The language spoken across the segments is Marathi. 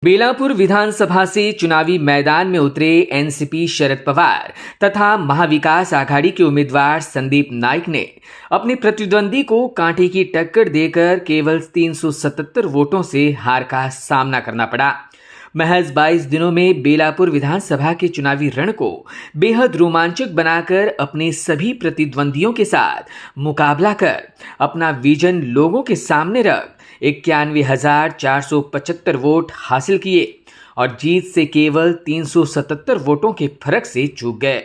बेलापुर विधानसभा से चुनावी मैदान में उतरे एनसीपी शरद पवार तथा महाविकास आघाड़ी के उम्मीदवार संदीप नाइक ने अपने प्रतिद्वंदी को कांटे की टक्कर देकर केवल 377 वोटों से हार का सामना करना पड़ा। महज 22 दिनों में बेलापुर विधानसभा के चुनावी रण को बेहद रोमांचक बनाकर अपने सभी प्रतिद्वंदियों के साथ मुकाबला कर अपना विजन लोगों के सामने रख 91,475 वोट हासिल किए और जीत से केवल 377 वोटों के फर्क से चूक गए।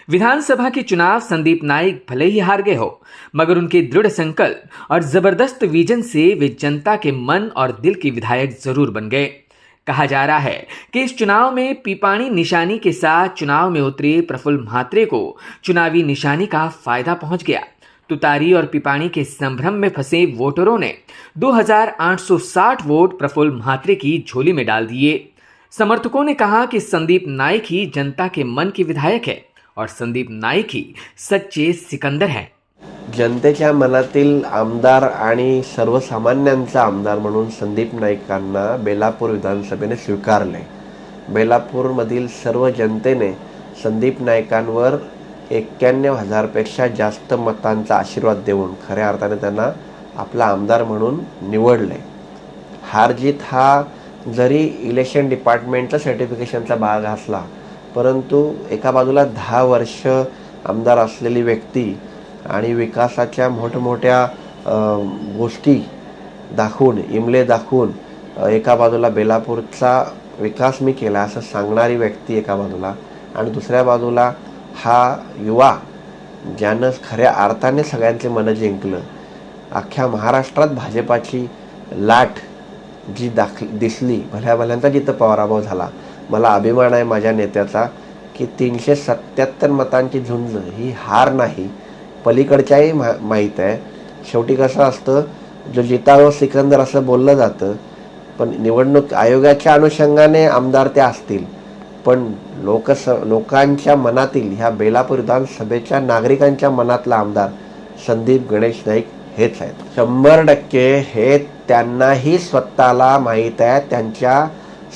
विधानसभा के चुनाव संदीप नाइक भले ही हार गए हो, मगर उनके दृढ़ संकल्प और जबरदस्त विजन से वे जनता के मन और दिल के विधायक जरूर बन गए। कहा जा रहा है कि इस चुनाव में पीपाणी निशानी के साथ चुनाव में उतरे प्रफुल्ल म्हात्रे को चुनावी निशानी का फायदा पहुंच गया। तुतारी और पिपाणी के संभ्रम में फंसे वोटरों ने 2,860 वोट प्रफुल्ल म्हात्रे की झोली में डाल दिए। समर्थकों ने कहा कि संदीप नाइक ही जनता के मन के विधायक है और संदीप नाइक ही सच्चे सिकंदर हैं। जनतेच्या मनातील आमदार आणि सर्वसामान्यांचा आमदार म्हणून संदीप नाईकांना बेलापूर विधानसभेने स्वीकारले। बेलापूरमधील सर्व जनतेने संदीप नाईकांवर 91,000 पेक्षा जास्त मतांचा आशीर्वाद देऊन खऱ्या अर्थाने त्यांना आपला आमदार म्हणून निवडले। हार जीत हा जरी इलेक्शन डिपार्टमेंटचा सर्टिफिकेशनचा भाग असला, परंतु एका बाजूला 10 वर्ष आमदार असलेली व्यक्ती आणि विकासाच्या मोठमोठ्या गोष्टी दाखवून इमले दाखवून एका बाजूला बेलापूरचा विकास मी केला असं सांगणारी व्यक्ती एका बाजूला, आणि दुसऱ्या बाजूला हा युवा ज्यानं खऱ्या अर्थाने सगळ्यांचे मन जिंकलं। अख्ख्या महाराष्ट्रात भाजपाची लाट जी दिसली, भल्यांचा जिथं पराभव झाला। मला अभिमान आहे माझ्या नेत्याचा की 377 मतांची झुंज ही हार नाही, पलीकडच्याही माहीत आहे। शेवटी कसं असतं, जो जिता वो सिकंदर असं बोललं जातं, पण निवडणूक आयोगाच्या अनुषंगाने आमदार ते असतील, पण लोकांच्या मनातील ह्या बेलापूर विधानसभेच्या नागरिकांच्या मनातला आमदार संदीप गणेश नाईक हेच आहेत। 100% हे त्यांनाही स्वतःला माहीत आहे। त्यांच्या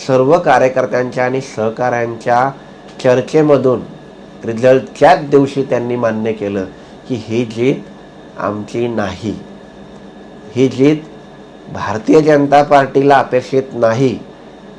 सर्व कार्यकर्त्यांच्या आणि सहकाऱ्यांच्या चर्चेमधून रिझल्टच्याच दिवशी त्यांनी मान्य केलं की ही जीत आमची नाही, ही जीत भारतीय जनता पार्टीला अपेक्षित नाही।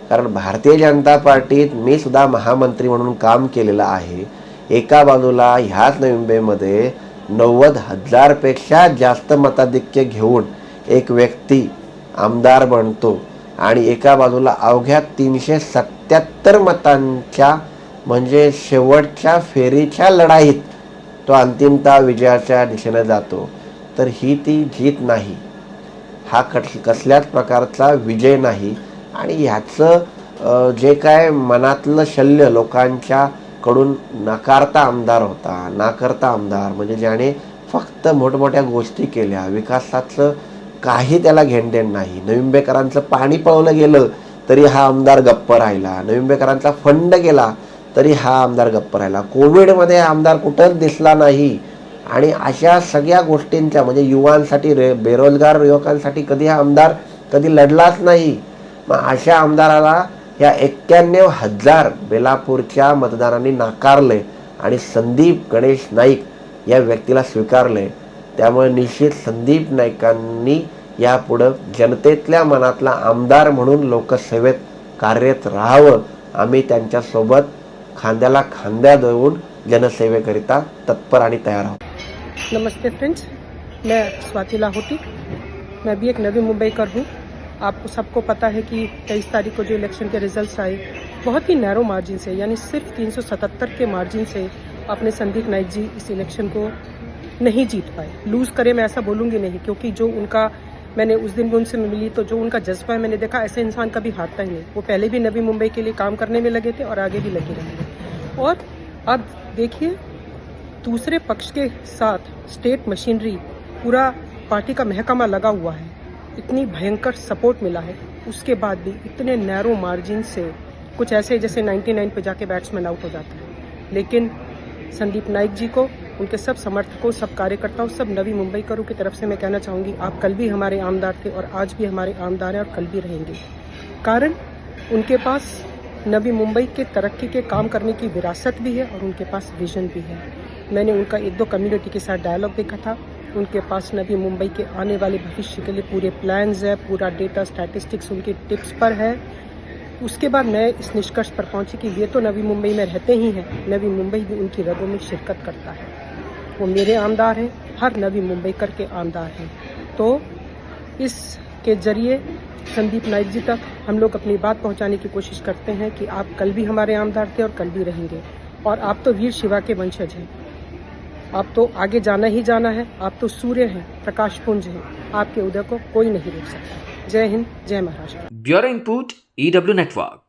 कारण भारतीय जनता पार्टीत मी सुद्धा महामंत्री म्हणून काम केलेलं आहे। एका बाजूला ह्याच नवी मुंबईमध्ये 90,000 पेक्षा जास्त मताधिक्य घेऊन एक व्यक्ती आमदार बनतो आणि एका बाजूला अवघ्या 377 मतांच्या म्हणजे शेवटच्या फेरीच्या लढाईत तो अंतिमतः विजयाच्या दिशेने जातो, तर ही ती जीत नाही, हा कसल्याच प्रकारचा विजय नाही। आणि ह्याचं जे काय मनातलं शल्य लोकांच्या कडून नाकारता आमदार होता, नाकारता आमदार म्हणजे ज्याने फक्त मोठमोठ्या गोष्टी केल्या, विकासाचं काही त्याला घेणदेण नाही। नवी मुंबईकरांचं पाणी पळवलं गेलं तरी हा आमदार गप्प राहिला, नवी मुंबईकरांचा फंड गेला तरी हा आमदार गप्प राहिला, कोविडमध्ये आमदार कुठंच दिसला नाही। आणि अशा सगळ्या गोष्टींच्या म्हणजे युवांसाठी बेरोजगार युवकांसाठी कधी हा आमदार कधी लढलाच नाही। मग अशा आमदाराला या 91,000 बेलापूरच्या मतदारांनी नाकारले आणि संदीप गणेश नाईक या व्यक्तीला स्वीकारले। त्यामुळे निश्चित संदीप नाईकांनी यापुढे जनतेतल्या मनातला आमदार म्हणून लोकसेवेत कार्यरत राहावं। आम्ही त्यांच्यासोबत खांद्याला खांद्या देऊन जनसेवेकरिता तत्पर आणि तयार आहोत। नमस्ते फ्रेंड्स, मैं स्वाति लाहोटी, मैं भी एक नवी मुंबईकर हूँ। आपको सबको पता है कि 23 तारीख को जो इलेक्शन के रिजल्ट्स आए, बहुत ही नैरो मार्जिन से, यानी सिर्फ 377 के मार्जिन से अपने संदीप नाइक जी इस इलेक्शन को नहीं जीत पाए। लूज़ करे मैं ऐसा बोलूँगी नहीं, क्योंकि जो उनका मैंने उस दिन भी उनसे मिली तो जो उनका जज्बा है मैंने देखा, ऐसे इंसान कभी हारता ही नहीं। वो पहले भी नवी मुंबई के लिए काम करने में लगे थे और आगे भी लगे रहेंगे। और अब देखिए, दूसरे पक्ष के साथ स्टेट मशीनरी, पूरा पार्टी का महकमा लगा हुआ है, इतनी भयंकर सपोर्ट मिला है, उसके बाद भी इतने नैरो मार्जिन से, कुछ ऐसे जैसे 99 पे जाके बैट्समैन आउट हो जाता है। लेकिन संदीप नाइक जी को, उनके सब समर्थकों, सब कार्यकर्ताओं, सब नवी मुंबईकरों की तरफ से मैं कहना चाहूँगी, आप कल भी हमारे आमदार थे और आज भी हमारे आमदार हैं और कल भी रहेंगे। कारण उनके पास नवी मुंबई के तरक्की के काम करने की विरासत भी है और उनके पास विजन भी है। मैंने उनका 1-2 कम्युनिटी के साथ डायलॉग देखा था। उनके पास नवी मुंबई के आने वाले भविष्य के लिए पूरे प्लान्स है, पूरा डेटा स्टैटिस्टिक्स उनके टिप्स पर है। उसके बाद मैं इस निष्कर्ष पर पहुंची कि ये तो नवी मुंबई में रहते ही हैं, नवी मुंबई भी उनकी रगों में शिरकत करता है। वो मेरे आमदार हैं, हर नवी मुंबईकर के आमदार हैं। तो इसके जरिए संदीप नाइक जी तक हम लोग अपनी बात पहुंचाने की कोशिश करते हैं कि आप कल भी हमारे आमदार थे और कल भी रहेंगे, और आप तो वीर शिवा के वंशज हैं। आप तो आगे जाना ही जाना है। आप तो सूर्य हैं, प्रकाशपुंज हैं। आपके उदय को कोई नहीं रोक सकता। जय हिंद, जय Maharashtra. Bureau input EW network.